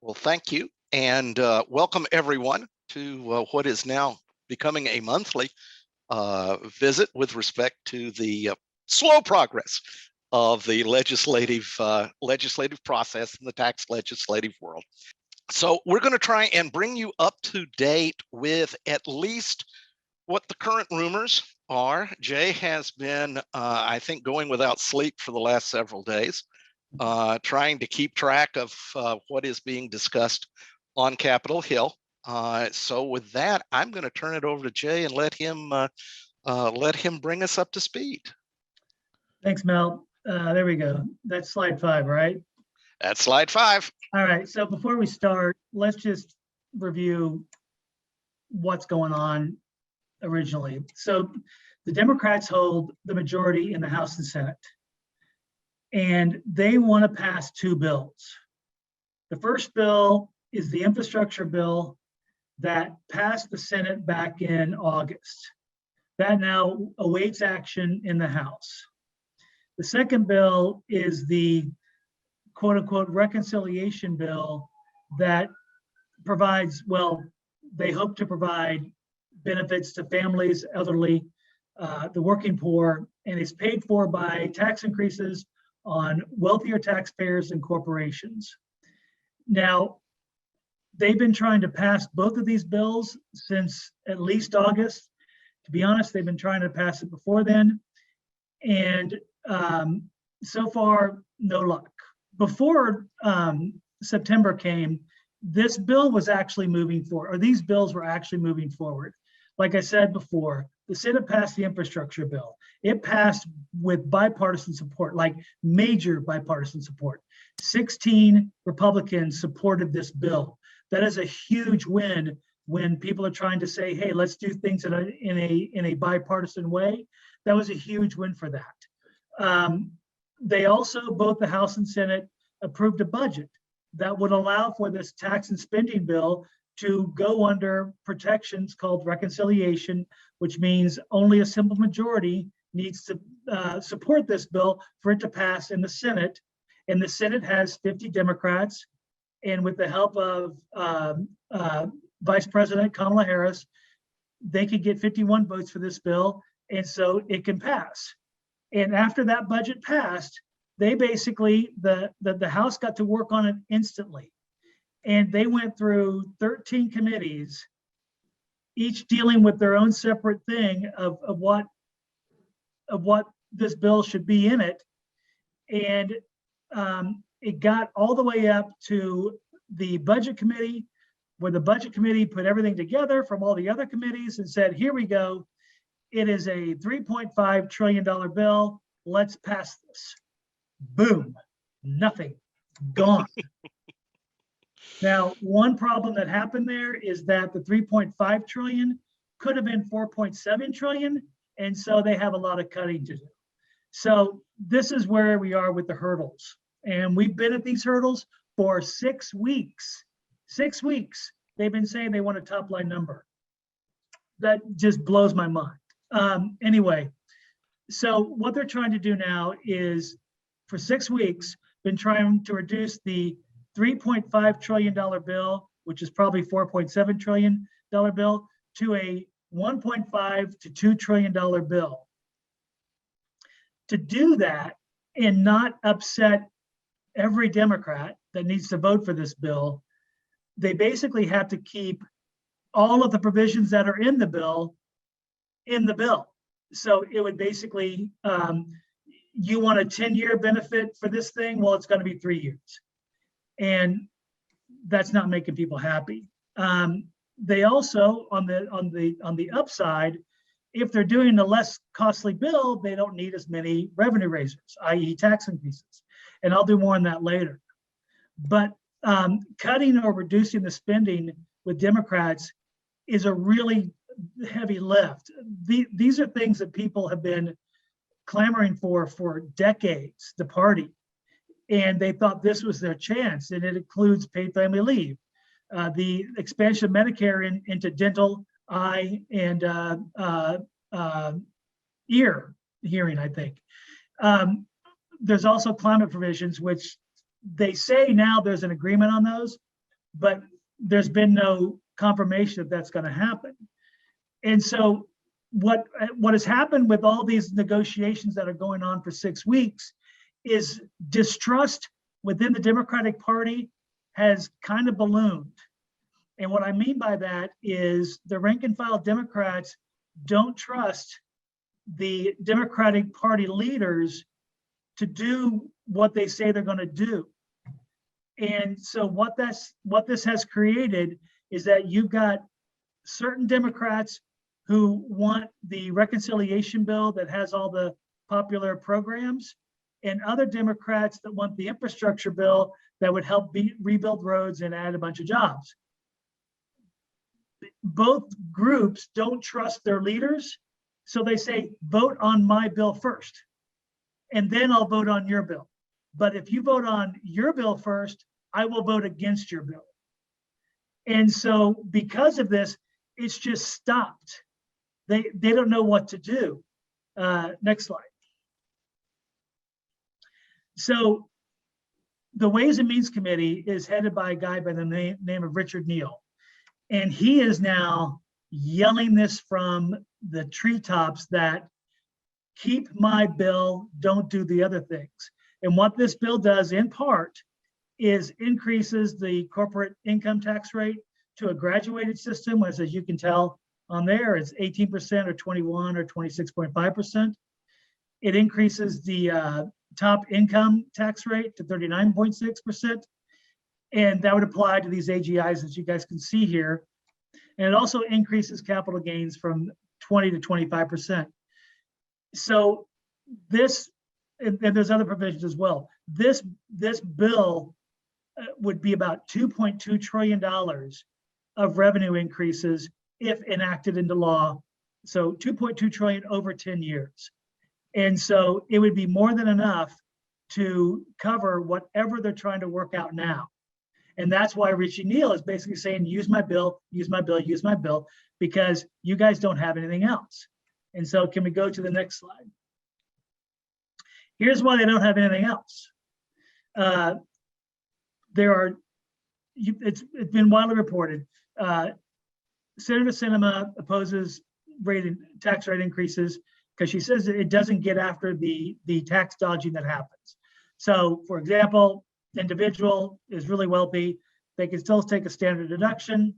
Well, thank you, and welcome everyone to what is now becoming a monthly visit with respect to the slow progress of the legislative process in the tax legislative world. So we're going to try and bring you up to date with at least what the current rumors are. Jay has been, I think, going without sleep for the last several days, trying to keep track of what is being discussed on Capitol Hill. So with that, I'm going to turn it over to Jay and let him bring us up to speed. Thanks, Mel. There we go. That's slide 5, right? That's slide 5. All right. So before we start, let's just review what's going on originally. So the Democrats hold the majority in the House and Senate, and they want to pass 2 bills. The first bill is the infrastructure bill that passed the Senate back in August. That now awaits action in the House. The second bill is the quote unquote reconciliation bill that provides, well, they hope to provide benefits to families, elderly, the working poor, and it's paid for by tax increases on wealthier taxpayers and corporations. Now, they've been trying to pass both of these bills since at least August. To be honest, they've been trying to pass it before then. And so far, no luck. Before September came, this bill was actually moving forward, or these bills were actually moving forward. Like I said before, the Senate passed the infrastructure bill. It passed with bipartisan support, like major bipartisan support. 16 Republicans supported this bill. That is a huge win when people are trying to say, hey, let's do things in a bipartisan way. That was a huge win for that. They also, both the House and Senate, approved a budget that would allow for this tax and spending bill to go under protections called reconciliation, which means only a simple majority needs to support this bill for it to pass in the Senate. And the Senate has 50 Democrats, and with the help of Vice President Kamala Harris, they could get 51 votes for this bill, and so it can pass. And after that budget passed, they basically, the House got to work on it instantly. And they went through 13 committees, each dealing with their own separate thing of what this bill should be in it. And it got all the way up to the budget committee, where the budget committee put everything together from all the other committees and said, here we go. It is a $3.5 trillion bill. Let's pass this. Boom, nothing, gone. Now, one problem that happened there is that the 3.5 trillion could have been 4.7 trillion. And so they have a lot of cutting to do. So this is where we are with the hurdles. And we've been at these hurdles for 6 weeks. 6 weeks. They've been saying they want a top line number. That just blows my mind. Anyway, so what they're trying to do now is, for 6 weeks, been trying to reduce the $3.5 trillion bill, which is probably $4.7 trillion bill, to a $1.5 to $2 trillion bill. To do that and not upset every Democrat that needs to vote for this bill, they basically have to keep all of the provisions that are in the bill in the bill. So it would basically, you want a 10-year benefit for this thing? Well, it's going to be 3 years. And that's not making people happy. They also, on the upside, if they're doing a less costly bill, they don't need as many revenue raisers, i.e. tax increases. And I'll do more on that later. But cutting or reducing the spending with Democrats is a really heavy lift. These are things that people have been clamoring for decades, the party. And they thought this was their chance. And it includes paid family leave, the expansion of Medicare into dental, eye, and hearing, I think. There's also climate provisions, which they say now there's an agreement on those, but there's been no confirmation that that's going to happen. And so what has happened with all these negotiations that are going on for 6 weeks is distrust within the Democratic Party has kind of ballooned. And what I mean by that is the rank and file Democrats don't trust the Democratic Party leaders to do what they say they're going to do. And so what this has created is that you've got certain Democrats who want the reconciliation bill that has all the popular programs, and other Democrats that want the infrastructure bill that would help rebuild roads and add a bunch of jobs. Both groups don't trust their leaders, so they say, vote on my bill first, and then I'll vote on your bill. But if you vote on your bill first, I will vote against your bill. And so because of this, it's just stopped. They don't know what to do. Next slide. So the Ways and Means Committee is headed by a guy by the name of Richard Neal. And he is now yelling this from the treetops that keep my bill, don't do the other things. And what this bill does in part is increases the corporate income tax rate to a graduated system, as you can tell on there, it's 18% or 21 or 26.5%. It increases the top income tax rate to 39.6%. And that would apply to these AGIs, as you guys can see here. And it also increases capital gains from 20 to 25%. So this, and there's other provisions as well. This bill would be about $2.2 trillion of revenue increases if enacted into law. So 2.2 trillion over 10 years. And so it would be more than enough to cover whatever they're trying to work out now. And that's why Richie Neal is basically saying, use my bill, use my bill, use my bill, because you guys don't have anything else. And so can we go to the next slide? Here's why they don't have anything else. It's been widely reported. Senator Sinema opposes tax rate increases because she says that it doesn't get after the tax dodging that happens. So for example, individual is really wealthy, they can still take a standard deduction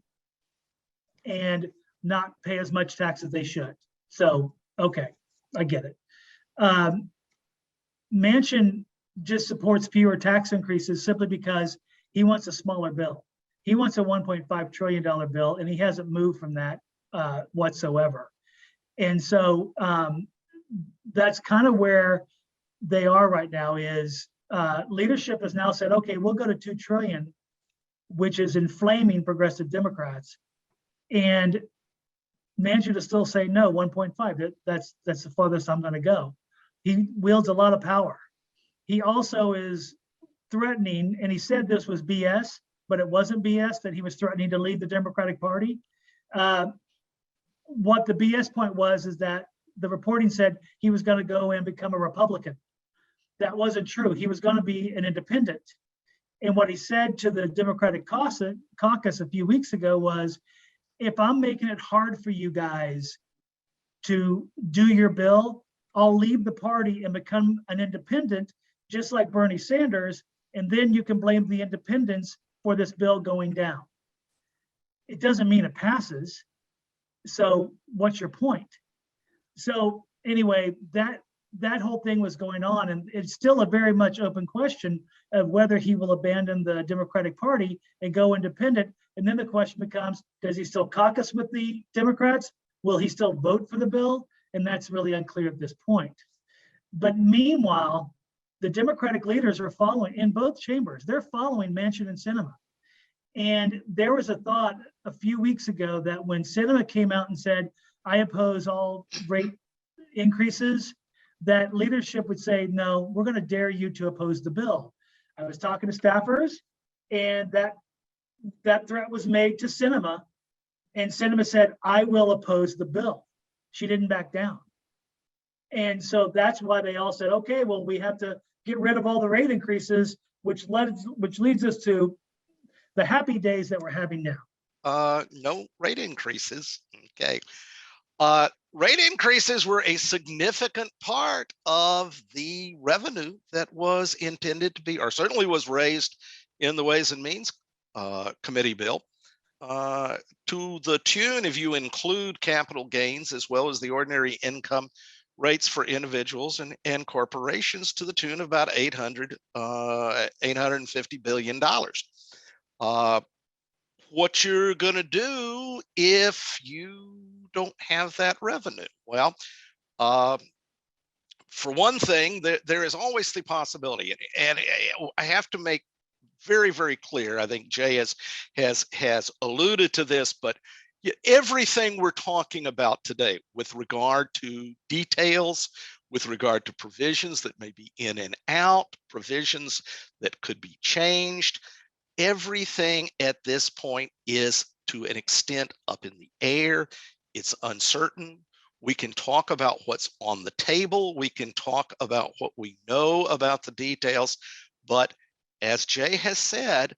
and not pay as much tax as they should. So, okay, I get it. Manchin just supports fewer tax increases simply because he wants a smaller bill. He wants a $1.5 trillion bill, and he hasn't moved from that whatsoever. And so that's kind of where they are right now is leadership has now said, okay, we'll go to 2 trillion, which is inflaming progressive Democrats. And Manchin is still saying, no, 1.5, that's the farthest I'm going to go. He wields a lot of power. He also is threatening, and he said this was BS, but it wasn't BS, that he was threatening to leave the Democratic Party. What the BS point was is that the reporting said he was going to go and become a Republican. That wasn't true. He was going to be an independent. And what he said to the Democratic caucus a few weeks ago was, if I'm making it hard for you guys to do your bill, I'll leave the party and become an independent, just like Bernie Sanders, and then you can blame the independents for this bill going down. It doesn't mean it passes. So what's your point? So anyway, that whole thing was going on, and it's still a very much open question of whether he will abandon the Democratic Party and go independent. And then the question becomes, does he still caucus with the Democrats? Will he still vote for the bill? And that's really unclear at this point. But meanwhile, the Democratic leaders are following in both chambers. They're following Manchin and Sinema. And there was a thought a few weeks ago that when Sinema came out and said, I oppose all rate increases, that leadership would say, no, we're going to dare you to oppose the bill. I was talking to staffers, and that threat was made to Sinema, and Sinema said, I will oppose the bill. She didn't back down. And so that's why they all said, okay, well, we have to get rid of all the rate increases, which leads us to the happy days that we're having now. No rate increases. Okay. Rate increases were a significant part of the revenue that was intended to be, or certainly was raised in the Ways and Means Committee bill, to the tune, if you include capital gains as well as the ordinary income rates for individuals and corporations, to the tune of about $850 billion. What you're going to do if you don't have that revenue? Well, for one thing, there is always the possibility, and I have to make very, very clear. I think Jay has alluded to this, but everything we're talking about today with regard to details, with regard to provisions that may be in and out, provisions that could be changed, everything at this point is to an extent up in the air. It's uncertain. We can talk about what's on the table. We can talk about what we know about the details. But as Jay has said,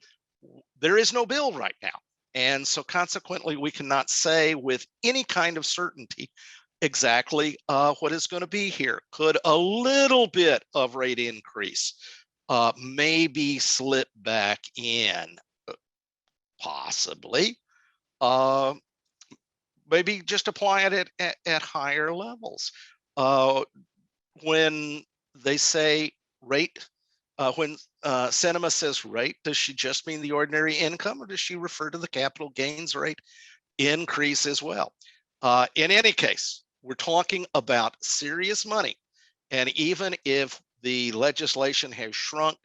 there is no bill right now. And so consequently, we cannot say with any kind of certainty exactly what is going to be here. Could a little bit of rate increase maybe slip back in? Possibly. Maybe just apply it at higher levels. When they say rate, when Sinema says rate, does she just mean the ordinary income, or does she refer to the capital gains rate increase as well? In any case, we're talking about serious money. And even if the legislation has shrunk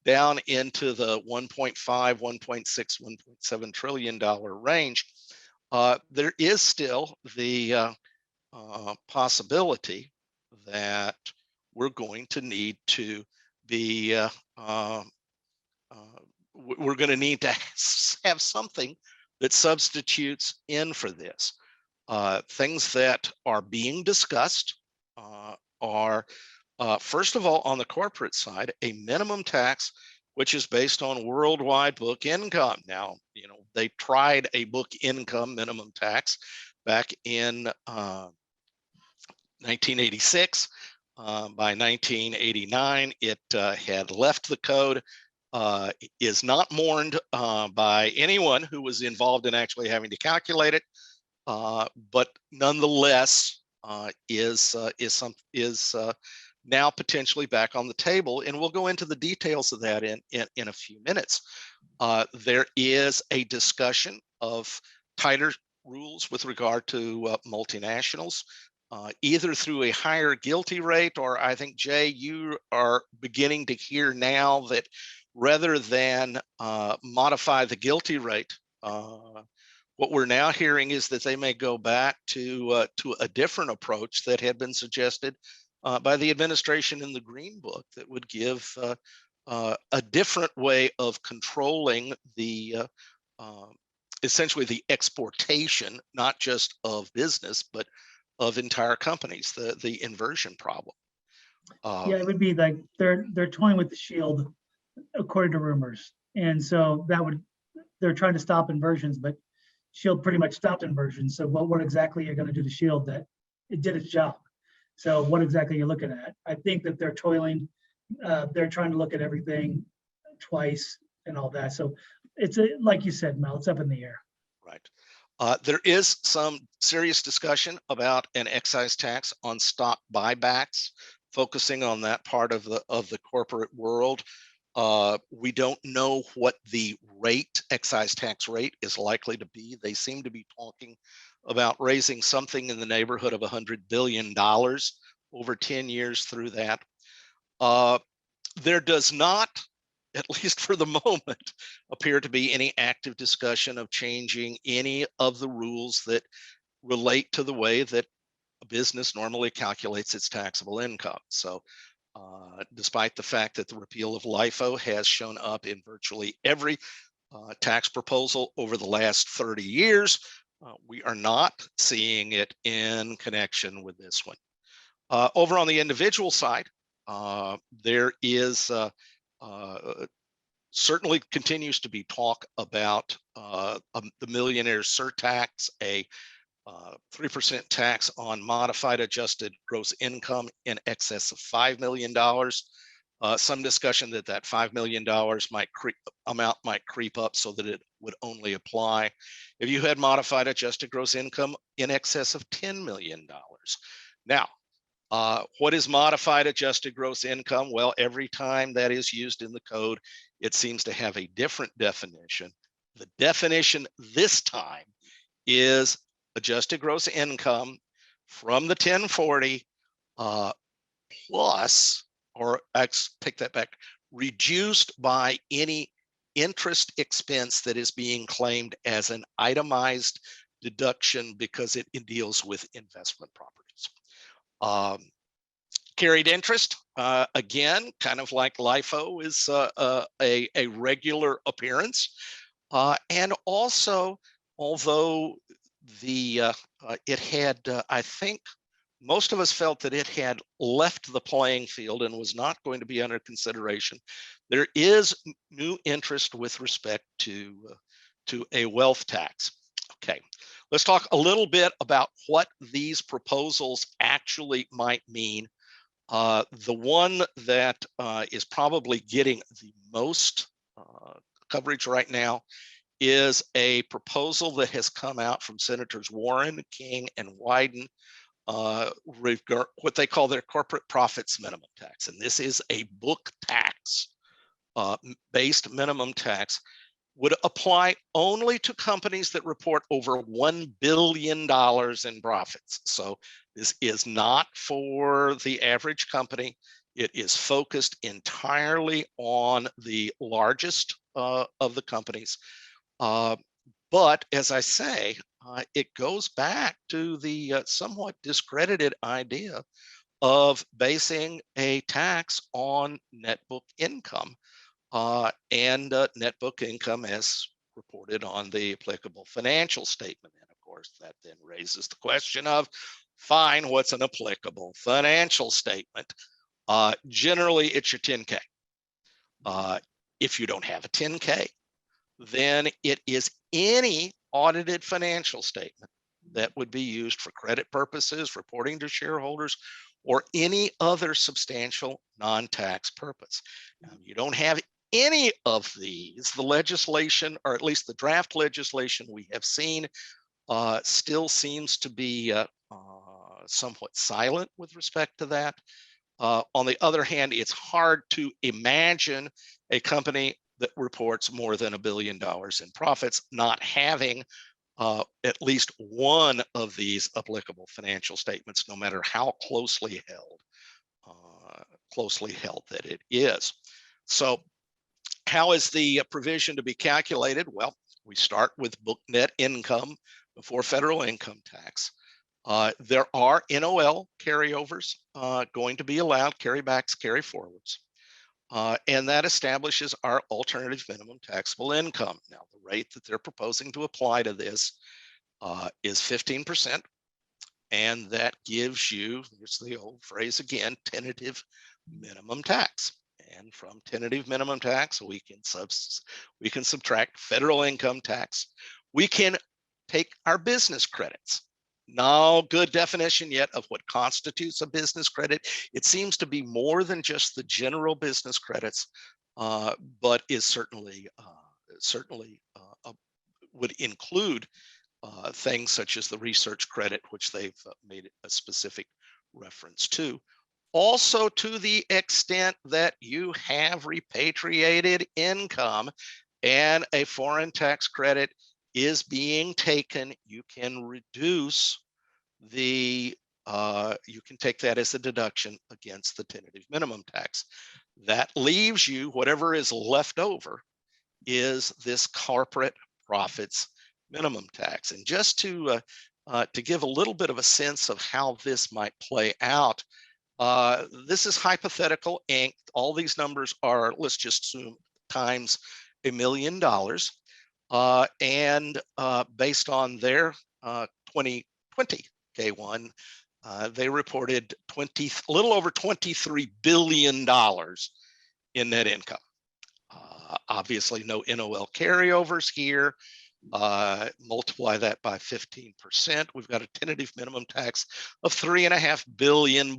down into the 1.5, 1.6, 1.7 trillion dollar range, there is still the possibility that we're going to need to be we're going to need to have something that substitutes in for this. Things that are being discussed are first of all, on the corporate side, a minimum tax which is based on worldwide book income. Now, you know, they tried a book income minimum tax back in 1986. By 1989, it had left the code, is not mourned by anyone who was involved in actually having to calculate it, but nonetheless is now potentially back on the table, and we'll go into the details of that in a few minutes. There is a discussion of tighter rules with regard to multinationals, either through a higher GILTI rate, or I think, Jay, you are beginning to hear now that rather than modify the GILTI rate, what we're now hearing is that they may go back to a different approach that had been suggested by the administration in the Green Book, that would give a different way of controlling the essentially the exportation, not just of business, but of entire companies, the inversion problem. Yeah, it would be like they're toying with the shield, according to rumors, and so they're trying to stop inversions, but shield pretty much stopped inversions. So what exactly you're going to do to shield that it did its job? So what exactly you're looking at? I think that they're toiling. They're trying to look at everything twice and all that. So it's like you said, Mel, it's up in the air. Right. There is some serious discussion about an excise tax on stock buybacks, focusing on that part of the corporate world. We don't know what the excise tax rate is likely to be. They seem to be talking about raising something in the neighborhood of $100 billion over 10 years through that. There does not, at least for the moment, appear to be any active discussion of changing any of the rules that relate to the way that a business normally calculates its taxable income. So despite the fact that the repeal of LIFO has shown up in virtually every tax proposal over the last 30 years, we are not seeing it in connection with this one. Over on the individual side, there is certainly continues to be talk about the millionaire's surtax, a 3% tax on modified adjusted gross income in excess of $5 million. Some discussion that $5 million might creep up so that it would only apply if you had modified adjusted gross income in excess of $10 million. Now, what is modified adjusted gross income? Well, every time that is used in the code, it seems to have a different definition. The definition this time is adjusted gross income from the 1040 plus, or take that back, reduced by any interest expense that is being claimed as an itemized deduction because it deals with investment properties. Carried interest, again, kind of like LIFO, is a regular appearance. And also, although it had, I think most of us felt that it had left the playing field and was not going to be under consideration, there is new interest with respect to a wealth tax. Okay, let's talk a little bit about what these proposals actually might mean. The one that is probably getting the most coverage right now is a proposal that has come out from Senators Warren, King, and Wyden, what they call their corporate profits minimum tax. And this is a book tax based minimum tax, would apply only to companies that report over $1 billion in profits. So this is not for the average company. It is focused entirely on the largest of the companies. But as I say, it goes back to the somewhat discredited idea of basing a tax on net book income. And net book income as reported on the applicable financial statement. And of course, that then raises the question of, fine, what's an applicable financial statement? Generally, it's your 10K. If you don't have a 10K, then it is any audited financial statement that would be used for credit purposes, reporting to shareholders, or any other substantial non-tax purpose. Now, you don't have any of these, the legislation, or at least the draft legislation we have seen, still seems to be somewhat silent with respect to that. On the other hand, it's hard to imagine a company that reports more than $1 billion in profits not having at least one of these applicable financial statements, no matter how closely held that it is. So how is the provision to be calculated? Well, we start with book net income before federal income tax. There are NOL carryovers going to be allowed, carrybacks, carry forwards. And that establishes our alternative minimum taxable income. Now, the rate that they're proposing to apply to this is 15%. And that gives you, here's the old phrase again, tentative minimum tax. And from tentative minimum tax, we can subtract federal income tax. We can take our business credits. No good definition yet of what constitutes a business credit. It seems to be more than just the general business credits, but is certainly would include things such as the research credit, which they've made a specific reference to. Also, to the extent that you have repatriated income and a foreign tax credit is being taken, you can reduce the, you can take that as a deduction against the tentative minimum tax. That leaves you, whatever is left over is this corporate profits minimum tax. And just to give a little bit of a sense of how this might play out, this is hypothetical ink. All these numbers are, let's just assume, times $1 million. And based on their 2020 K1, they reported a little over $23 billion in net income. Obviously, no NOL carryovers here. Multiply that by 15%. We've got a tentative minimum tax of $3.5 billion.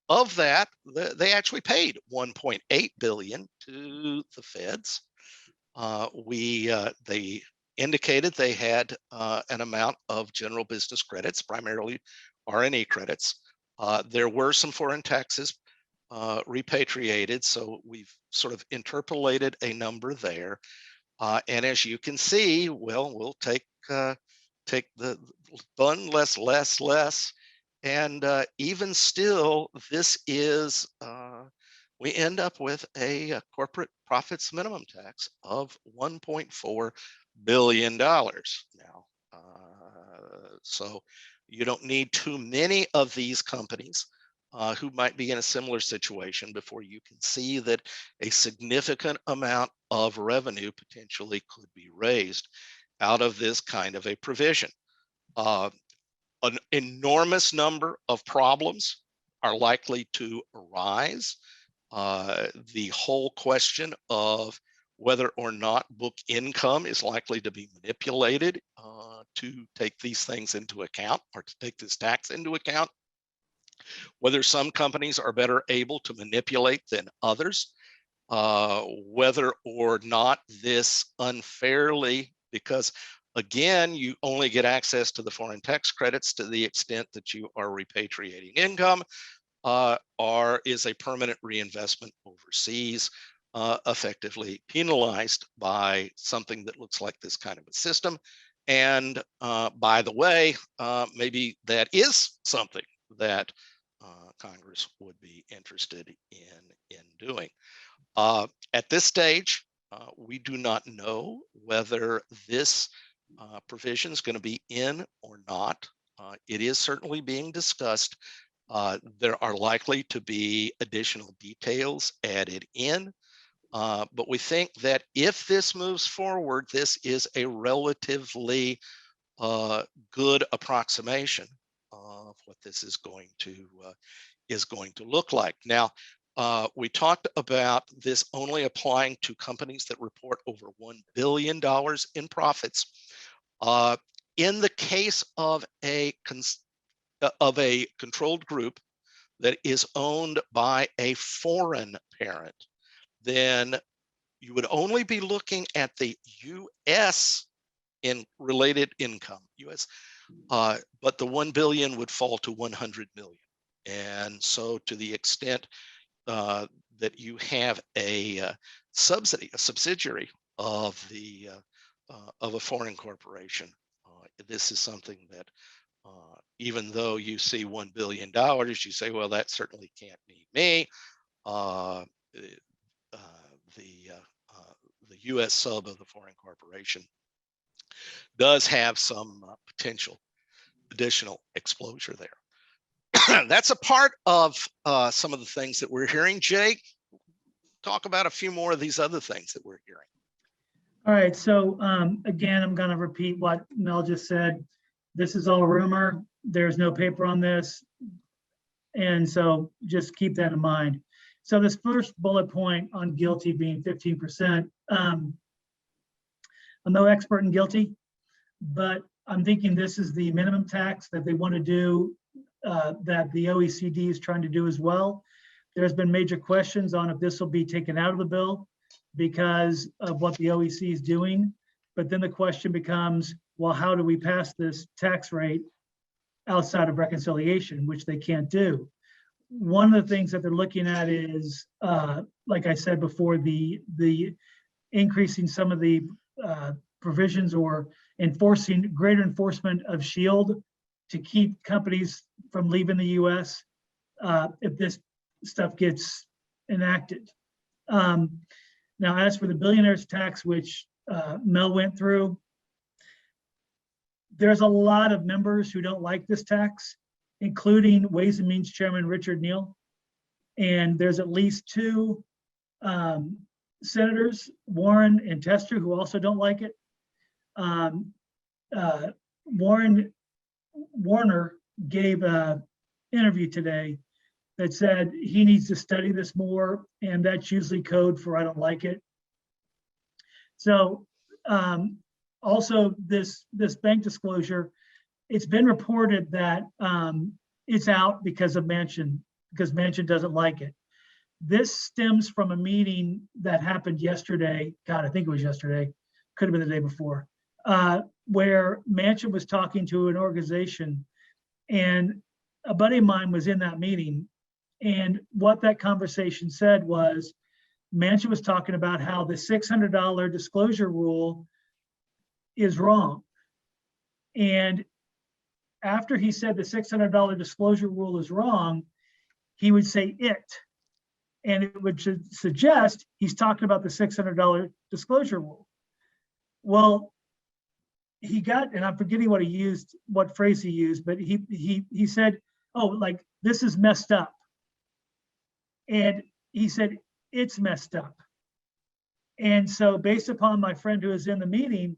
Of that, they actually paid $1.8 billion to the feds. They indicated they had an amount of general business credits, primarily R&E credits. There were some foreign taxes repatriated, so we've sort of interpolated a number there. And as you can see, well, we'll take the fun less, and even still, this is we end up with a corporate profits minimum tax of $1.4 billion now. So you don't need too many of these companies who might be in a similar situation before you can see that a significant amount of revenue potentially could be raised out of this kind of a provision. An enormous number of problems are likely to arise. The whole question of whether or not book income is likely to be manipulated to take these things into account, or to take this tax into account. Whether some companies are better able to manipulate than others, whether or not this unfairly, because again, you only get access to the foreign tax credits to the extent that you are repatriating income, or is a permanent reinvestment overseas effectively penalized by something that looks like this kind of a system. And by the way, maybe that is something that Congress would be interested in doing. At this stage, we do not know whether this provision is going to be in or not. It is certainly being discussed. There are likely to be additional details added in, but we think that if this moves forward, this is a relatively good approximation of what this is going to look like. Now, we talked about this only applying to companies that report over $1 billion in profits. In the case of a controlled group that is owned by a foreign parent, then you would only be looking at the U.S. in related income, U.S., but the 1 billion would fall to 100 million. And so to the extent that you have a subsidiary of a foreign corporation, this is something that even though you see $1 billion, you say, well, that certainly can't be me. The U.S. sub of the foreign corporation does have some potential additional exposure there. That's a part of some of the things that we're hearing. Jake, talk about a few more of these other things that we're hearing. All right, so again, I'm going to repeat what Mel just said. This is all rumor. There's no paper on this. And so just keep that in mind. So this first bullet point on guilty being 15%, I'm no expert in guilty, but I'm thinking this is the minimum tax that they want to do, that the OECD is trying to do as well. There's been major questions on if this will be taken out of the bill because of what the OECD is doing. But then the question becomes, well, how do we pass this tax rate outside of reconciliation, which they can't do? One of the things that they're looking at is, like I said before, the increasing some of the provisions or enforcing greater enforcement of SHIELD to keep companies from leaving the U.S. If this stuff gets enacted. Now, as for the billionaire's tax, which Mel went through, there's a lot of members who don't like this tax, including Ways and Means Chairman Richard Neal. And there's at least two senators, Warren and Tester, who also don't like it. Warner gave an interview today that said he needs to study this more, and that's usually code for I don't like it. So also this bank disclosure, it's been reported that it's out because Manchin doesn't like it. This stems from a meeting that happened yesterday. God, I think it was yesterday. Could have been the day before, where Manchin was talking to an organization, and a buddy of mine was in that meeting. And what that conversation said was, Manchin was talking about how the $600 disclosure rule is wrong. And after he said the $600 disclosure rule is wrong, he would say it. And it would suggest he's talking about the $600 disclosure rule. Well, he got, and I'm forgetting what he used, what phrase he used, but he said, oh, like, this is messed up. And he said, it's messed up. And so based upon my friend who was in the meeting,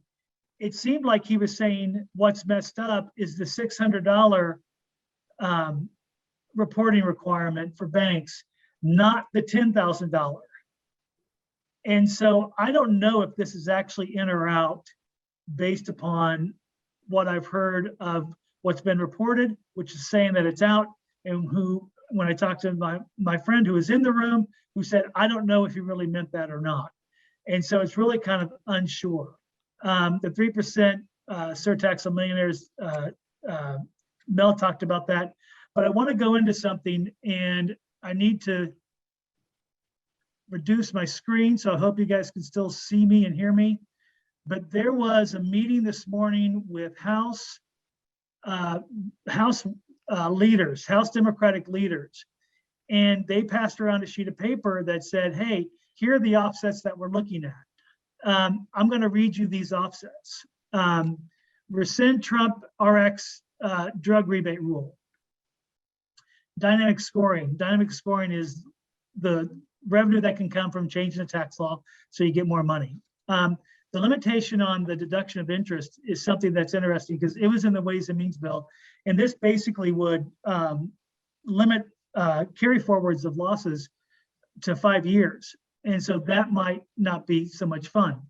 it seemed like he was saying what's messed up is the $600 reporting requirement for banks, not the $10,000. And so I don't know if this is actually in or out based upon what I've heard of what's been reported, which is saying that it's out, and who, when I talked to my friend who was in the room, who said, I don't know if he really meant that or not. And so it's really kind of unsure. The 3% surtax on millionaires, Mel talked about that, but I want to go into something, and I need to reduce my screen, so I hope you guys can still see me and hear me. But there was a meeting this morning with House leaders, House Democratic leaders, and they passed around a sheet of paper that said, hey, here are the offsets that we're looking at. I'm going to read you these offsets. Rescind Trump RX drug rebate rule. Dynamic scoring. Dynamic scoring is the revenue that can come from changing the tax law so you get more money. The limitation on the deduction of interest is something that's interesting because it was in the Ways and Means bill. And this basically would limit carry forwards of losses to 5 years. And so that might not be so much fun.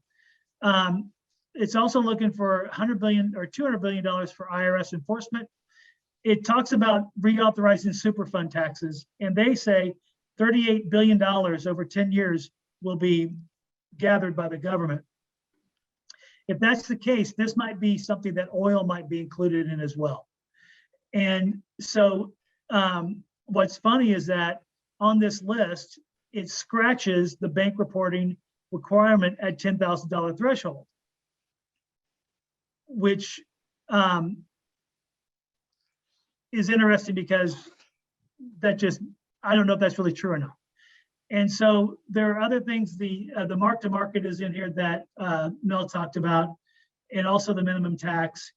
It's also looking for $100 billion or $200 billion for IRS enforcement. It talks about reauthorizing Superfund taxes, and they say $38 billion over 10 years will be gathered by the government. If that's the case, this might be something that oil might be included in as well. And so what's funny is that on this list, it scratches the bank reporting requirement at $10,000 threshold, which is interesting because that just, I don't know if that's really true or not. And so there are other things, the mark to market is in here that Mel talked about, and also the minimum tax,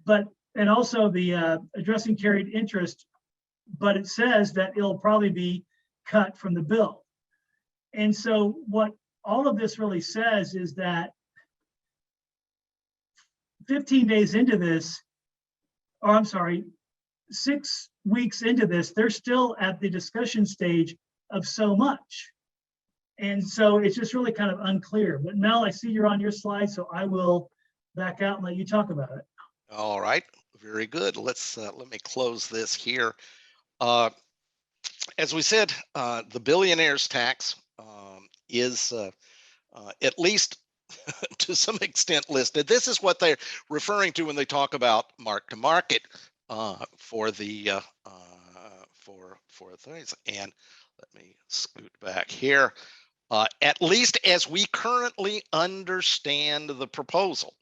and also the addressing carried interest, but it says that it'll probably be cut from the bill. And so what all of this really says is that 15 days into this, or I'm sorry, 6 weeks into this, they're still at the discussion stage of so much. And so it's just really kind of unclear. But Mel, I see you're on your slide, so I will back out and let you talk about it. All right, very good. Let's let me close this here. As we said, the billionaire's tax is at least to some extent listed. This is what they're referring to when they talk about mark to market for the for things. And let me scoot back here. At least as we currently understand the proposal,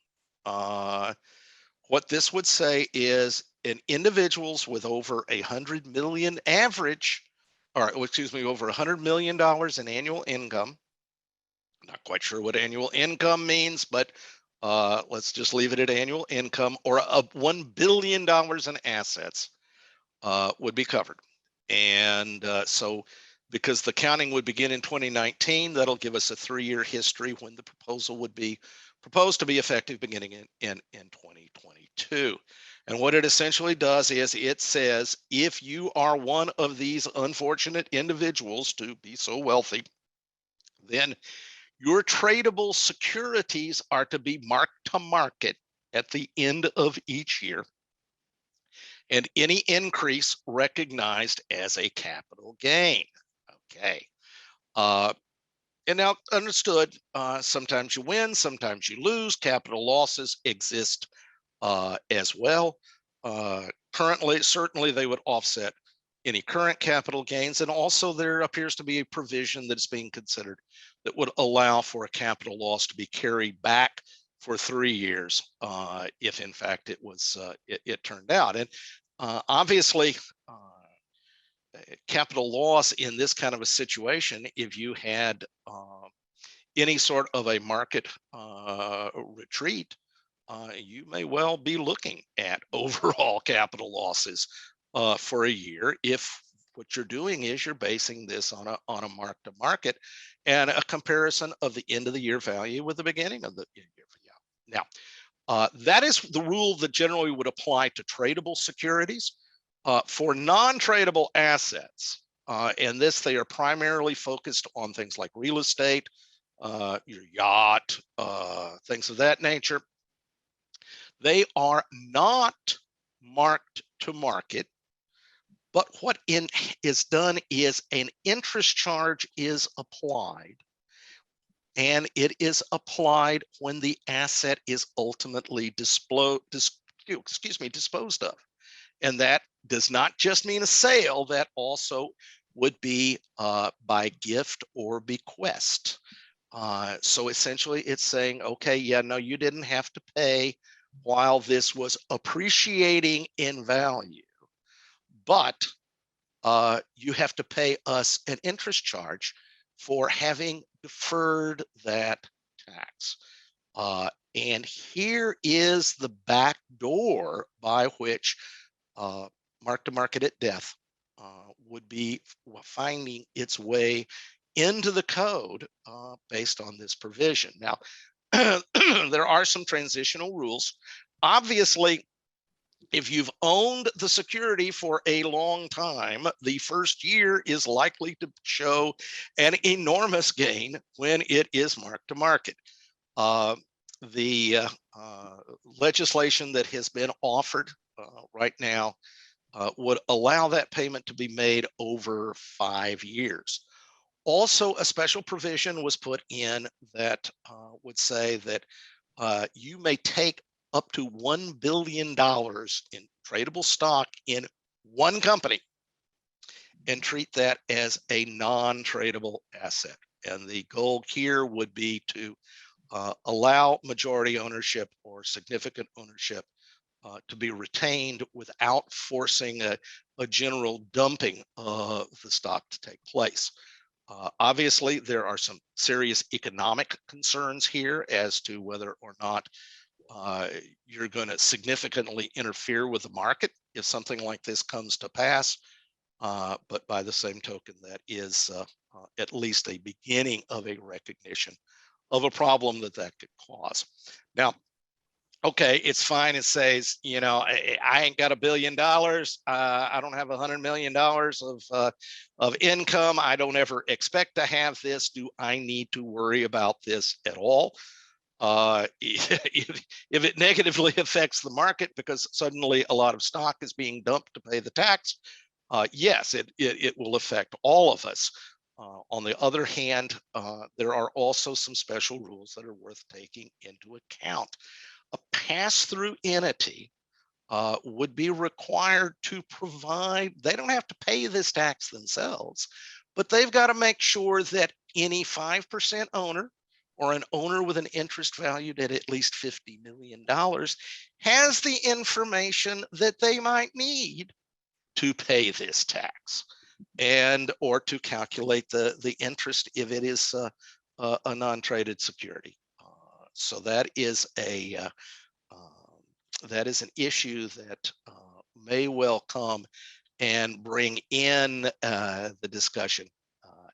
what this would say is individuals with over 100 million average, or excuse me, over $100 million in annual income. Not quite sure what annual income means, but let's just leave it at annual income, or $1 billion in assets would be covered. And so because the counting would begin in 2019, that'll give us a 3-year history when the proposal would be proposed to be effective beginning in 2022. And what it essentially does is it says, if you are one of these unfortunate individuals to be so wealthy, then your tradable securities are to be marked to market at the end of each year, and any increase recognized as a capital gain. Okay. And now understood, sometimes you win, sometimes you lose. Capital losses exist as well. Currently, certainly they would offset any current capital gains. And also there appears to be a provision that's being considered that would allow for a capital loss to be carried back for 3 years if in fact it was it turned out. And obviously, capital loss in this kind of a situation, if you had any sort of a market retreat, you may well be looking at overall capital losses for a year if what you're doing is you're basing this on a mark to market and a comparison of the end of the year value with the beginning of the year value. Now, that is the rule that generally would apply to tradable securities. For non-tradable assets, and this they are primarily focused on things like real estate, your yacht, things of that nature. They are not marked to market, but what is done is an interest charge is applied, and it is applied when the asset is ultimately disposed of. And that does not just mean a sale, that also would be by gift or bequest. So essentially it's saying, okay, yeah, no, you didn't have to pay while this was appreciating in value, but you have to pay us an interest charge for having deferred that tax. And here is the back door by which mark to market at death would be finding its way into the code based on this provision. Now, there are some transitional rules. Obviously, if you've owned the security for a long time, the first year is likely to show an enormous gain when it is marked to market. The legislation that has been offered right now would allow that payment to be made over 5 years. Also, a special provision was put in that would say that you may take up to $1 billion in tradable stock in one company and treat that as a non-tradable asset. And the goal here would be to allow majority ownership or significant ownership to be retained without forcing a general dumping of the stock to take place. Obviously, there are some serious economic concerns here as to whether or not you're going to significantly interfere with the market if something like this comes to pass. But by the same token, that is at least a beginning of a recognition of a problem that could cause. Now, okay, it's fine. It says, you know, I ain't got $1 billion. I don't have $100 million of income. I don't ever expect to have this. Do I need to worry about this at all? If it negatively affects the market because suddenly a lot of stock is being dumped to pay the tax, yes, it will affect all of us. On the other hand, there are also some special rules that are worth taking into account. A pass-through entity would be required to provide, they don't have to pay this tax themselves, but they've got to make sure that any 5% owner or an owner with an interest valued at least $50 million has the information that they might need to pay this tax and or to calculate the interest if it is a non-traded security. So that is an issue that may well come and bring in the discussion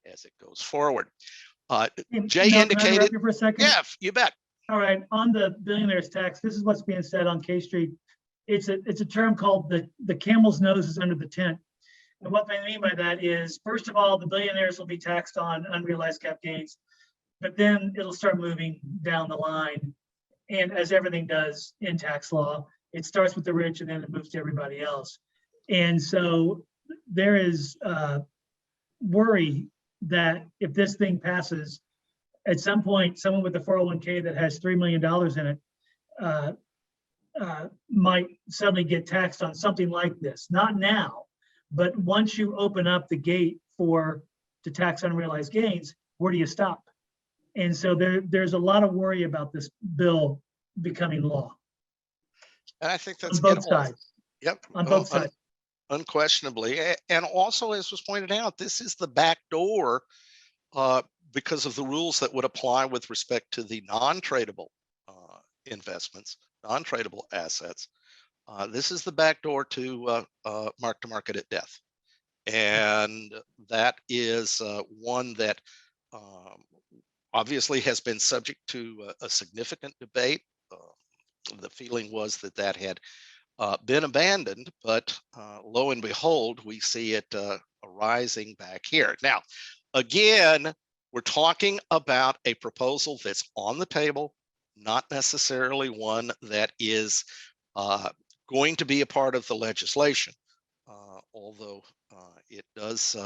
as it goes forward. Jay Mel, indicated. for a second? Yeah, you bet. All right, on the billionaire's tax, this is what's being said on K Street. It's a term called the camel's nose is under the tent. And what they mean by that is, first of all, the billionaires will be taxed on unrealized cap gains, but then it'll start moving down the line. And as everything does in tax law, it starts with the rich and then it moves to everybody else. And so there is worry that if this thing passes, at some point, someone with a 401k that has $3 million in it might suddenly get taxed on something like this. Not now, but once you open up the gate to tax unrealized gains, where do you stop? And so there's a lot of worry about this bill becoming law. And I think that's on both sides. Yep. On both sides. Unquestionably. And also, as was pointed out, this is the back door because of the rules that would apply with respect to the non-tradable investments, non-tradable assets. This is the back door to mark-to-market at death. And that is one that obviously has been subject to a significant debate. The feeling was that had been abandoned, but lo and behold, we see it arising back here. Now, again, we're talking about a proposal that's on the table, not necessarily one that is going to be a part of the legislation, although it does.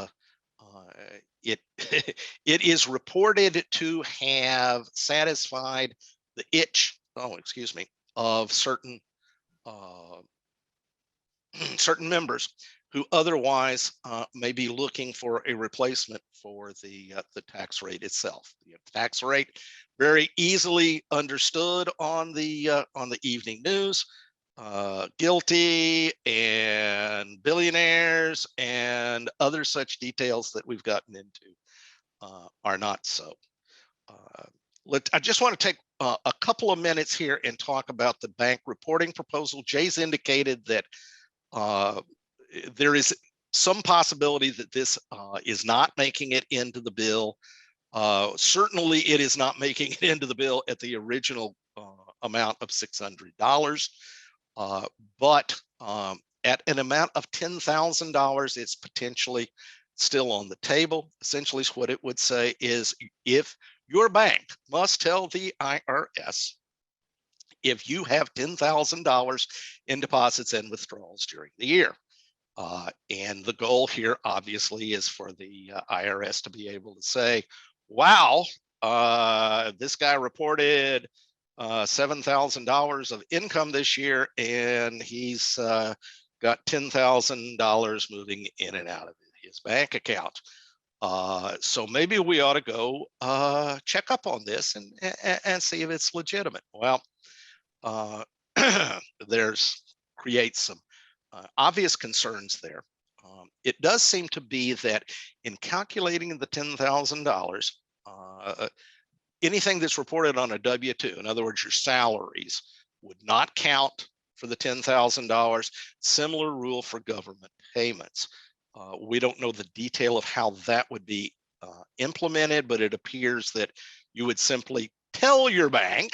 It it is reported to have satisfied the itch. Oh, excuse me, of certain certain members who otherwise may be looking for a replacement for the tax rate itself. The tax rate, very easily understood on the evening news. Guilty and billionaires and other such details that we've gotten into are not so. I just want to take a couple of minutes here and talk about the bank reporting proposal. Jay's indicated that there is some possibility that this is not making it into the bill. Certainly, it is not making it into the bill at the original amount of $600. But at an amount of $10,000, it's potentially still on the table. Essentially, what it would say is if your bank must tell the IRS if you have $10,000 in deposits and withdrawals during the year. And the goal here, obviously, is for the IRS to be able to say, wow, this guy reported $7,000 of income this year, and he's got $10,000 moving in and out of his bank account. So maybe we ought to go check up on this and see if it's legitimate. Well, creates some obvious concerns there. It does seem to be that in calculating the $10,000, anything that's reported on a W-2, in other words, your salaries, would not count for the $10,000. Similar rule for government payments. We don't know the detail of how that would be implemented, but it appears that you would simply tell your bank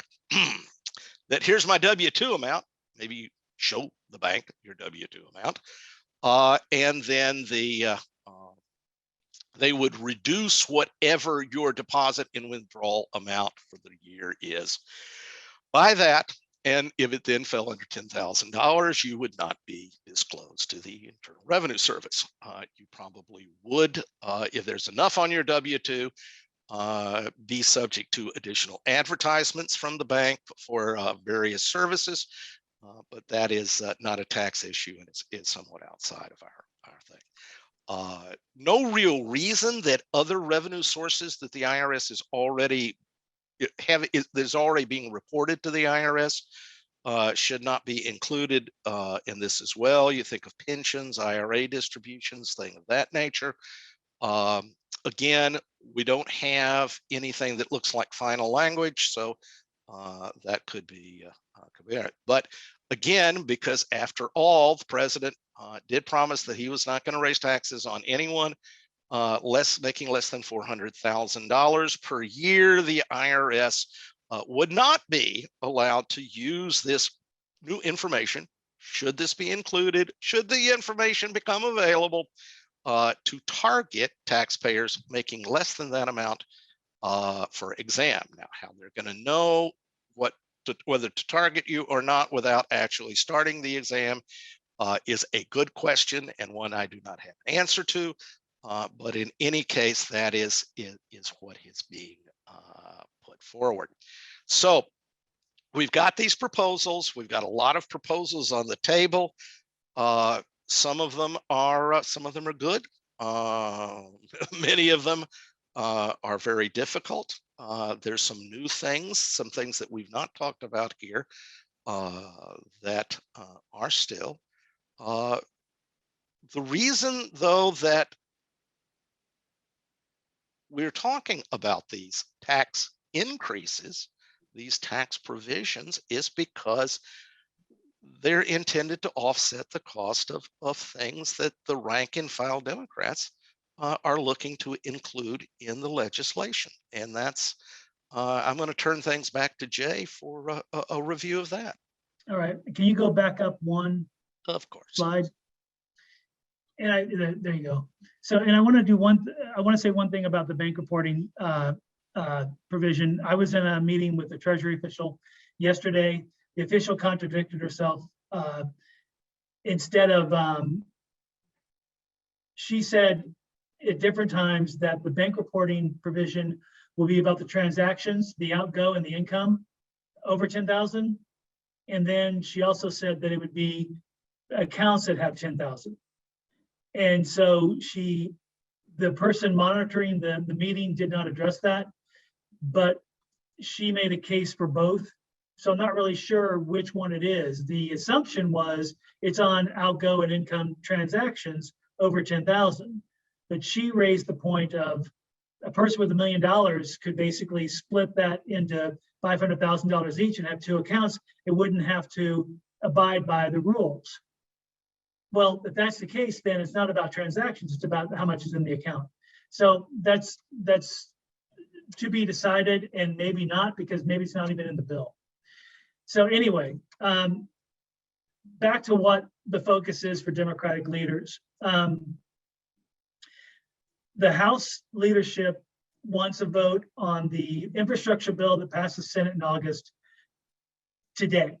that here's my W-2 amount. Maybe you show the bank your W-2 amount, and then they would reduce whatever your deposit and withdrawal amount for the year is by that. And if it then fell under $10,000, you would not be disclosed to the Internal Revenue Service. You probably would, if there's enough on your W-2, be subject to additional advertisements from the bank for various services. But that is not a tax issue, and it's somewhat outside of our thing. No real reason that other revenue sources that the IRS is already being reported to the IRS should not be included in this as well. You think of pensions, IRA distributions, things of that nature. Again, we don't have anything that looks like final language, so that could be it. But again, because after all, the president did promise that he was not going to raise taxes on anyone making less than $400,000 per year. The IRS would not be allowed to use this new information, should this be included, should the information become available, to target taxpayers making less than that amount for exam. Now, how they're going to know whether to target you or not without actually starting the exam is a good question, and one I do not have an answer to. But in any case, that is what is being put forward. So we've got these proposals. We've got a lot of proposals on the table. Some of them are good. Many of them are very difficult. There's some new things, some things that we've not talked about here that are still. The reason, though, that we're talking about these tax increases, these tax provisions, is because they're intended to offset the cost of things that the rank and file Democrats are looking to include in the legislation. And that's, I'm going to turn things back to Jay for a review of that. All right, can you go back up one Of course. slide? And there you go. So, and I want to say one thing about the bank reporting provision. I was in a meeting with the Treasury official yesterday. The official contradicted herself. Instead of, she said at different times that the bank reporting provision will be about the transactions, the outgo and the income over 10,000. And then she also said that it would be accounts that have 10,000. And so the person monitoring the meeting did not address that, but she made a case for both. So I'm not really sure which one it is. The assumption was it's on outgo and income transactions over 10,000. But she raised the point of a person with $1 million could basically split that into $500,000 each and have two accounts. It wouldn't have to abide by the rules. Well, if that's the case, then it's not about transactions, it's about how much is in the account. So that's to be decided, and maybe not, because maybe it's not even in the bill. So anyway, back to what the focus is for Democratic leaders. The House leadership wants a vote on the infrastructure bill that passed the Senate in August today.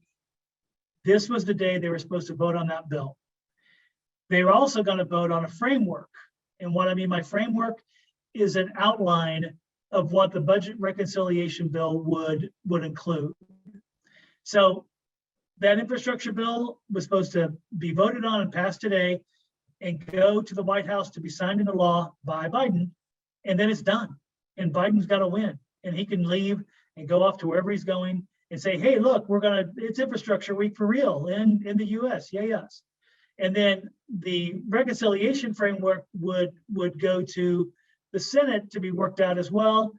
This was the day they were supposed to vote on that bill. They were also going to vote on a framework. And what I mean by framework is an outline of what the budget reconciliation bill would include. So that infrastructure bill was supposed to be voted on and passed today and go to the White House to be signed into law by Biden. And then it's done. And Biden's got to win. And he can leave and go off to wherever he's going and say, hey, look, it's infrastructure week for real in the US, yes. And then the reconciliation framework would go to the Senate to be worked out as well.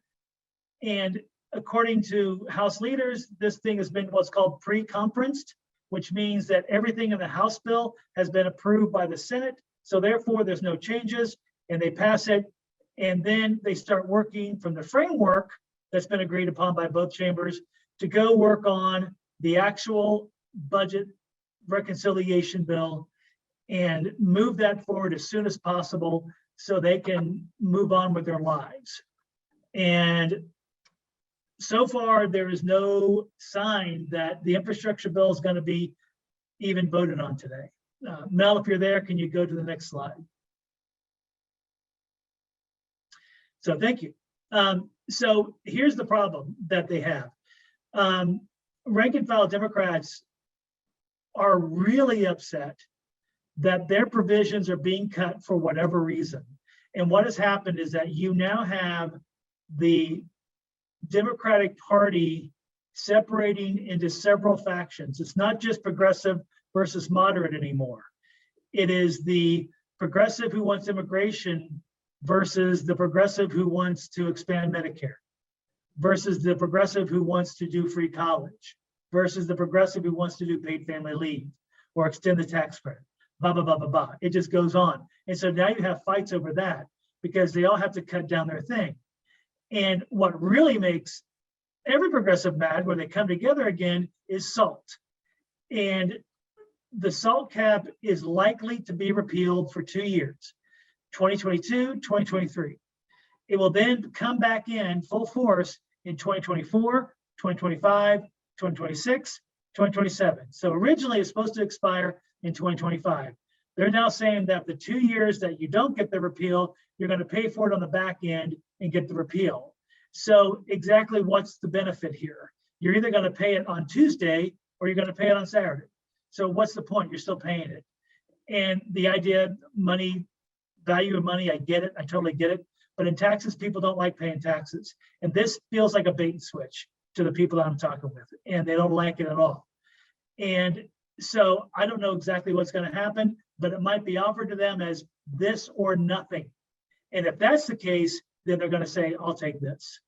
And according to House leaders, this thing has been what's called pre-conferenced, which means that everything in the House bill has been approved by the Senate. So therefore, there's no changes, and they pass it. And then they start working from the framework that's been agreed upon by both chambers to go work on the actual budget reconciliation bill and move that forward as soon as possible so they can move on with their lives. And so far, there is no sign that the infrastructure bill is going to be even voted on today. Mel, if you're there, can you go to the next slide? So thank you. So here's the problem that they have. Rank and file Democrats are really upset that their provisions are being cut for whatever reason. And what has happened is that you now have the Democratic Party separating into several factions. It's not just progressive versus moderate anymore. It is the progressive who wants immigration versus the progressive who wants to expand Medicare, versus the progressive who wants to do free college, versus the progressive who wants to do paid family leave or extend the tax credit. Blah, blah, blah, blah, blah. It just goes on. And so now you have fights over that because they all have to cut down their thing. And what really makes every progressive MAD, where they come together again, is SALT. And the SALT cap is likely to be repealed for 2 years, 2022, 2023. It will then come back in full force in 2024, 2025, 2026, 2027. So originally it's supposed to expire in 2025. They're now saying that the 2 years that you don't get the repeal, you're going to pay for it on the back end and get the repeal. So exactly what's the benefit here? You're either going to pay it on Tuesday or you're going to pay it on Saturday. So what's the point? You're still paying it. And the idea, money, value of money, I get it. I totally get it. But in taxes, people don't like paying taxes. And this feels like a bait and switch to the people that I'm talking with, and they don't like it at all. And so I don't know exactly what's going to happen, but it might be offered to them as this or nothing. And if that's the case, then they're going to say, I'll take this.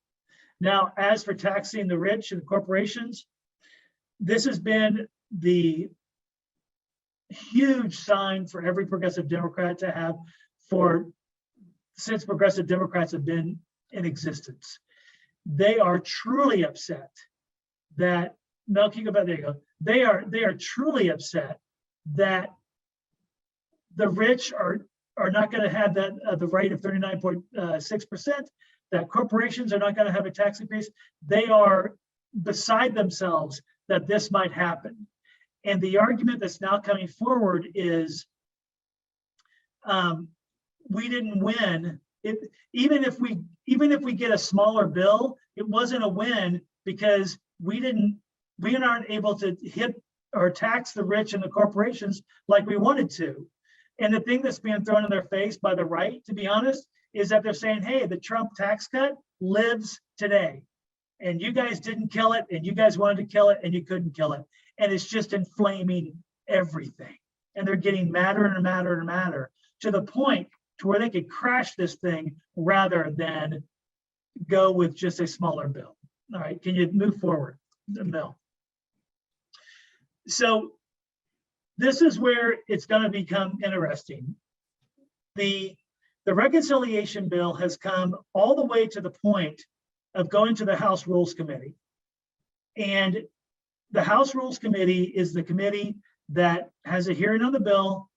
Now, as for taxing the rich and corporations, this has been the huge sign for every progressive Democrat to have since progressive Democrats have been in existence. They are truly upset that, Mel, can you go back? There you go. They are truly upset that the rich are not going to have that the rate of 39.6%, that corporations are not going to have a tax increase. They are beside themselves that this might happen. And the argument that's now coming forward is we didn't win. Even if we get a smaller bill, it wasn't a win because we aren't able to hit or tax the rich and the corporations like we wanted to. And the thing that's being thrown in their face by the right, to be honest, is that they're saying, hey, the Trump tax cut lives today. And you guys didn't kill it, and you guys wanted to kill it, and you couldn't kill it. And it's just inflaming everything. And they're getting madder and madder and madder to the point to where they could crash this thing rather than go with just a smaller bill. All right, can you move forward, Bill? So this is where it's going to become interesting. The reconciliation bill has come all the way to the point of going to the House Rules Committee. And the House Rules Committee is the committee that has a hearing on the bill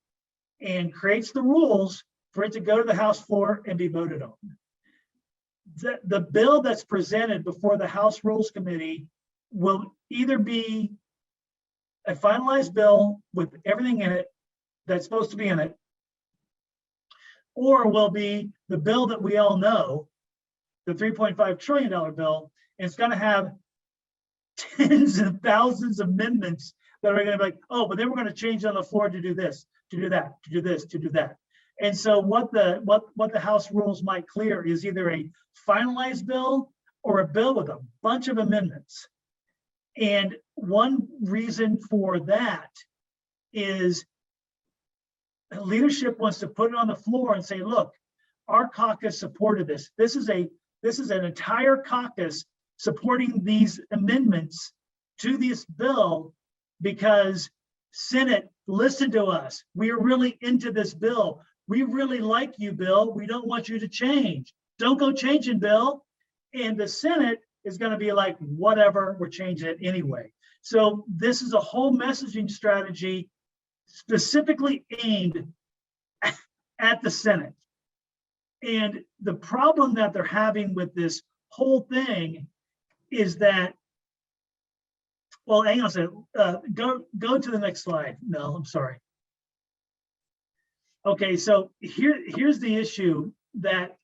and creates the rules for it to go to the House floor and be voted on. The bill that's presented before the House Rules Committee will either be a finalized bill with everything in it that's supposed to be in it, or will be the bill that we all know, the $3.5 trillion bill, and it's going to have tens of thousands of amendments that are going to be like, oh, but then we're going to change on the floor to do this, to do that, to do this, to do that. And so what the House rules might clear is either a finalized bill or a bill with a bunch of amendments. And one reason for that is leadership wants to put it on the floor and say, look, our caucus supported this. This is an entire caucus supporting these amendments to this bill because Senate, listen to us. We are really into this bill. We really like you, Bill. We don't want you to change. Don't go changing, Bill. And the Senate is going to be like, whatever, we're changing it anyway. So this is a whole messaging strategy specifically aimed at the Senate. And the problem that they're having with this whole thing is that, well, hang on a second. Go to the next slide. No, I'm sorry. Okay, so here's the issue that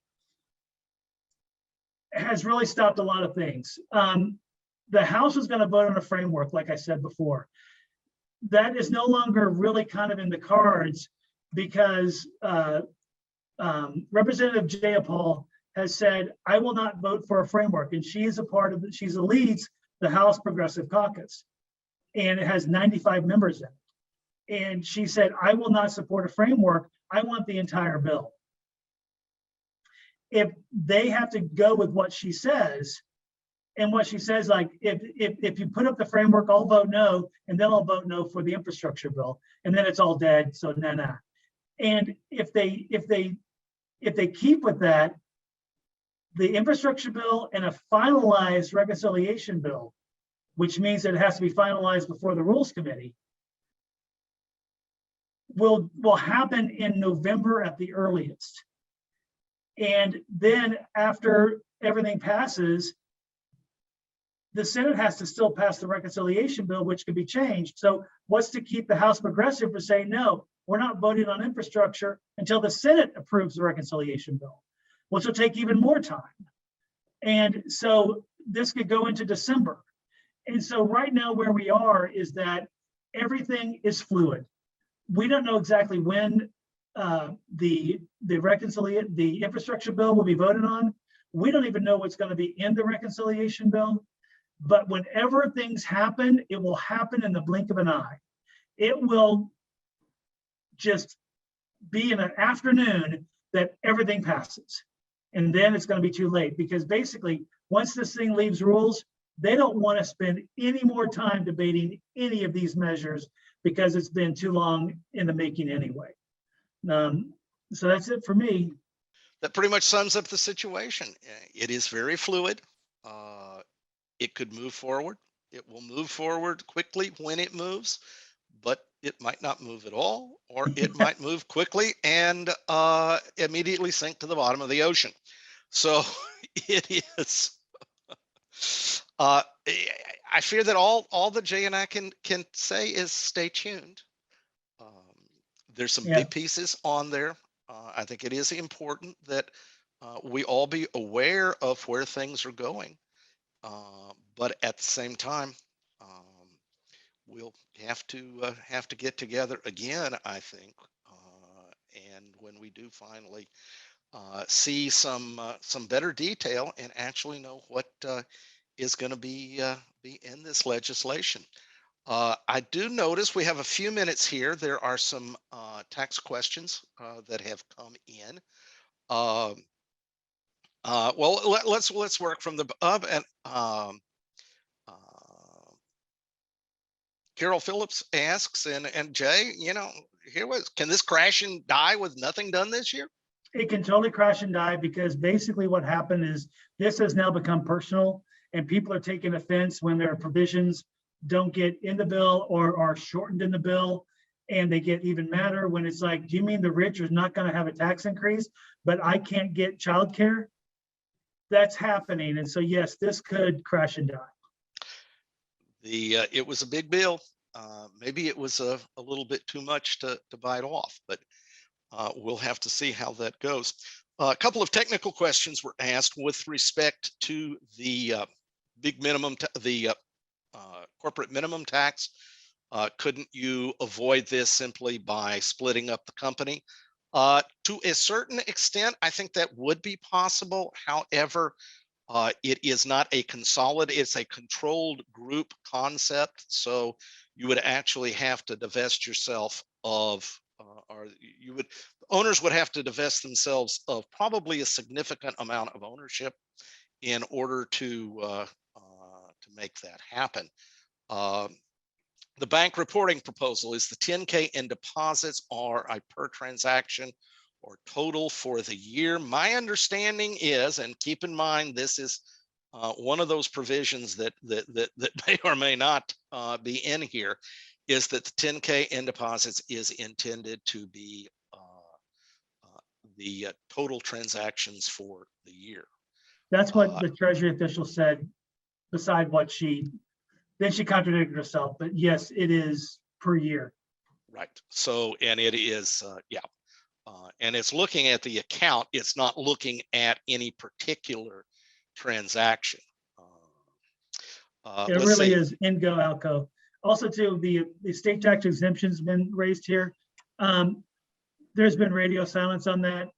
has really stopped a lot of things. The House is going to vote on a framework, like I said before. That is no longer really kind of in the cards because Representative Jayapal has said, I will not vote for a framework. And she is a part of she leads the House Progressive Caucus. And it has 95 members in it. And she said, I will not support a framework. I want the entire bill. If they have to go with what she says, and what she says, like, if you put up the framework, I'll vote no, and then I'll vote no for the infrastructure bill, and then it's all dead, so nah. And if they keep with that, The infrastructure bill and a finalized reconciliation bill, which means that it has to be finalized before the Rules Committee, will happen in November at the earliest. And then after everything passes, the Senate has to still pass the reconciliation bill, which could be changed. So what's to keep the House progressive from saying, no, we're not voting on infrastructure until the Senate approves the reconciliation bill, which will take even more time. And so this could go into December. And so right now where we are is that everything is fluid. We don't know exactly when the infrastructure bill will be voted on. We don't even know what's going to be in the reconciliation bill. But whenever things happen, it will happen in the blink of an eye. It will just be in an afternoon that everything passes. And then it's going to be too late, because basically once this thing leaves rules, they don't want to spend any more time debating any of these measures because it's been too long in the making anyway. So that's it for me. That pretty much sums up the situation. It is very fluid. It could move forward. It will move forward quickly when it moves, but it might not move at all, or it might move quickly and immediately sink to the bottom of the ocean. So it is. I fear that all that Jay and I can say is stay tuned. There's some big pieces on there. I think it is important that we all be aware of where things are going. But at the same time, we'll have to get together again, I think. And when we do finally see some better detail and actually know what is going to be in this legislation. I do notice we have a few minutes here. There are some tax questions that have come in. Well, let's work from the up. And Carol Phillips asks, and Jay, can this crash and die with nothing done this year? It can totally crash and die, because basically what happened is this has now become personal, and people are taking offense when their provisions don't get in the bill or are shortened in the bill, and they get even madder when it's like, do you mean the rich are not going to have a tax increase, but I can't get childcare? That's happening. And so, yes, this could crash and die. It was a big bill. Maybe it was a little bit too much to bite off, but we'll have to see how that goes. A couple of technical questions were asked with respect to the big minimum, the corporate minimum tax. Couldn't you avoid this simply by splitting up the company? To a certain extent, I think that would be possible. However, it is not a consolidated, it's a controlled group concept. So you would actually have to divest yourself of, owners would have to divest themselves of probably a significant amount of ownership in order to make that happen. The bank reporting proposal is the 10K in deposits are a per transaction or total for the year. My understanding is, and keep in mind, this is one of those provisions that may or may not be in here, is that the 10K in deposits is intended to be the total transactions for the year. That's what the Treasury official said, beside what then she contradicted herself, but yes, it is per year. Right. So, and it is, and it's looking at the account. It's not looking at any particular transaction. It really is in-go, out-go. Also, too, the state tax exemption has been raised here. There's been radio silence on that.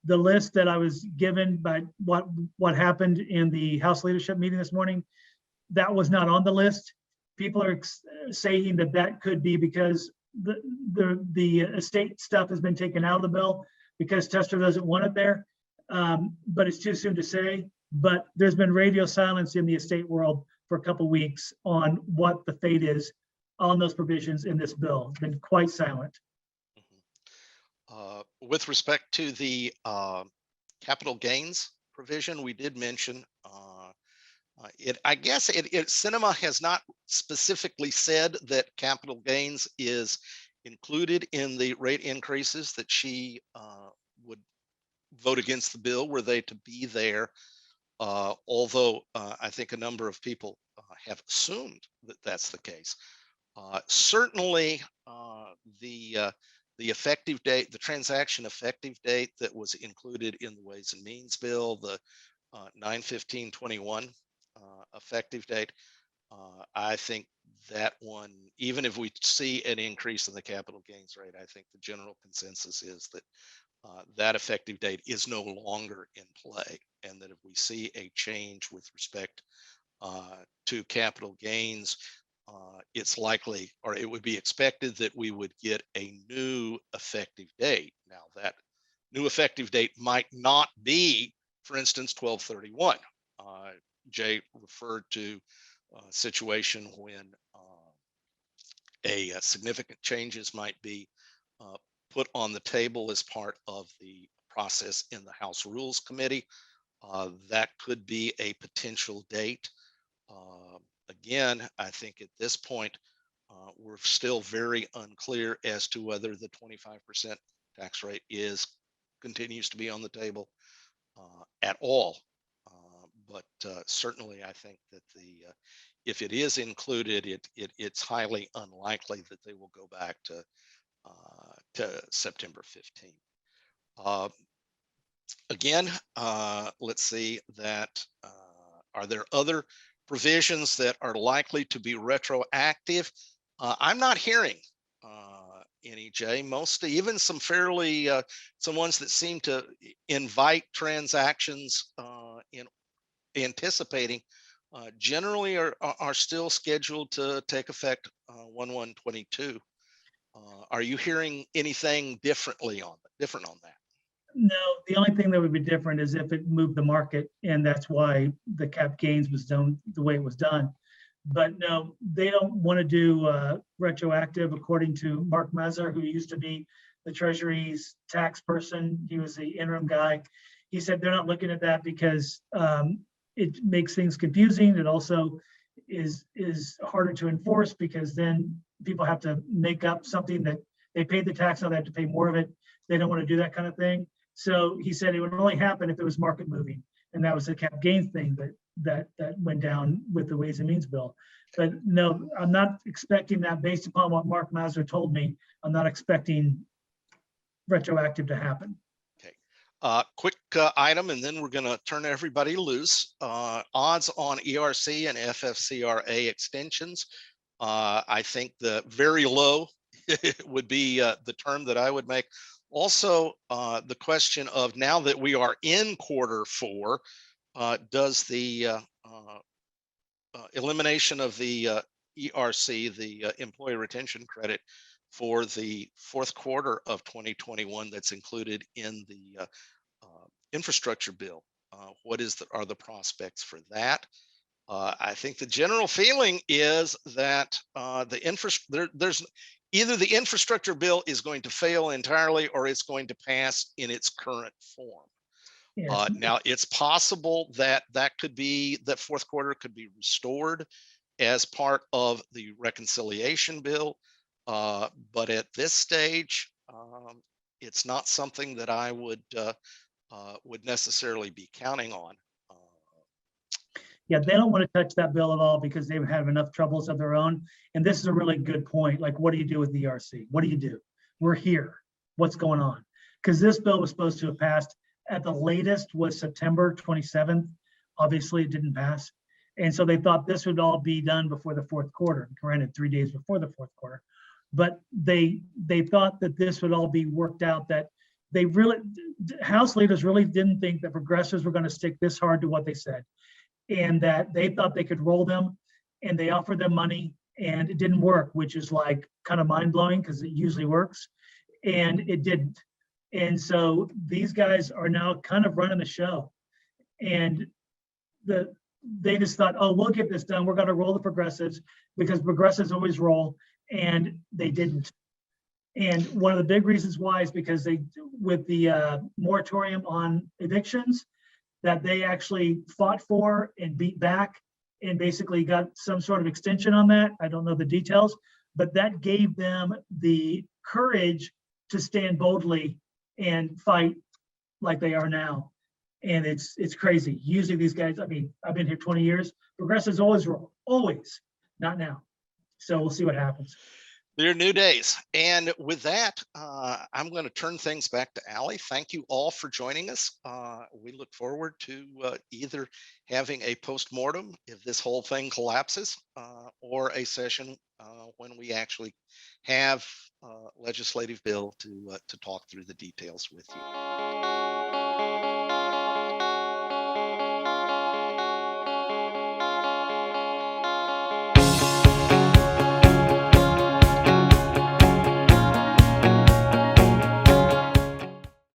The list that I was given by what happened in the House leadership meeting this morning, that was not on the list. People are saying that could be because the estate stuff has been taken out of the bill because Tester doesn't want it there. But it's too soon to say. But there's been radio silence in the estate world for a couple of weeks on what the fate is on those provisions in this bill. It's been quite silent. With respect to the capital gains provision we did mention. I guess Cinema has not specifically said that capital gains is included in the rate increases that she would vote against the bill were they to be there. Although I think a number of people have assumed that that's the case. Certainly, the effective date, the transaction effective date that was included in the Ways and Means bill, the 9/15/21 effective date, I think that one, even if we see an increase in the capital gains rate, I think the general consensus is that that effective date is no longer in play, and that if we see a change with respect to capital gains, it's likely, or it would be expected, that we would get a new effective date. Now, that new effective date might not be, for instance, 12/31. Jay referred to a situation when significant changes might be put on the table as part of the process in the House Rules Committee. That could be a potential date. Again, I think at this point, we're still very unclear as to whether the 25% tax rate continues to be on the table at all. But certainly, I think that if it is included, it's highly unlikely that they will go back to September 15th. Again, let's see that. Are there other provisions that are likely to be retroactive? I'm not hearing any, Jay. Most, even some fairly, some ones that seem to invite transactions in anticipating, generally are still scheduled to take effect 1/1/22. Are you hearing anything different on that? No, the only thing that would be different is if it moved the market, and that's why the cap gains was done the way it was done. But no, they don't want to do retroactive, according to Mark Mazur, who used to be the Treasury's tax person. He was the interim guy. He said they're not looking at that because it makes things confusing. It also is harder to enforce, because then people have to make up something that they paid the tax on, they have to pay more of it. They don't want to do that kind of thing. So he said it would only happen if it was market moving, and that was the cap gains thing that went down with the Ways and Means bill. But no, I'm not expecting that. Based upon what Mark Mazur told me, I'm not expecting retroactive to happen. Quick item, and then we're going to turn everybody loose. Odds on ERC and FFCRA extensions. I think the very low would be the term that I would make. Also, the question of, now that we are in Q4, does the elimination of the ERC, the employee retention credit, for the Q4 of 2021 that's included in the infrastructure bill, what are the prospects for that? I think the general feeling is that there's either the infrastructure bill is going to fail entirely, or it's going to pass in its current form. Yes. Now, it's possible that Q4 could be restored as part of the reconciliation bill, but at this stage, it's not something that I would necessarily be counting on. Yeah, they don't want to touch that bill at all, because they've had enough troubles of their own. And this is a really good point. Like, what do you do with the ERC? What do you do? We're here. What's going on? Because this bill was supposed to have passed at the latest was September 27th. Obviously, it didn't pass. And so they thought this would all be done before the Q4, granted 3 days before the Q4. But they thought that this would all be worked out, that House leaders really didn't think that progressives were going to stick this hard to what they said, and that they thought they could roll them, and they offered them money, and it didn't work, which is like kind of mind-blowing, because it usually works, and it didn't. And so these guys are now kind of running the show, and they just thought, oh, we'll get this done. We're going to roll the progressives, because progressives always roll, and they didn't. And one of the big reasons why is because with the moratorium on evictions, that they actually fought for and beat back and basically got some sort of extension on that. I don't know the details, but that gave them the courage to stand boldly and fight like they are now. And it's crazy. Usually these guys, I mean, I've been here 20 years. Progressives always roll, always, not now. So we'll see what happens. They're new days. And with that, I'm going to turn things back to Allie. Thank you all for joining us. We look forward to either having a postmortem if this whole thing collapses, or a session when we actually have legislative bill to talk through the details with you.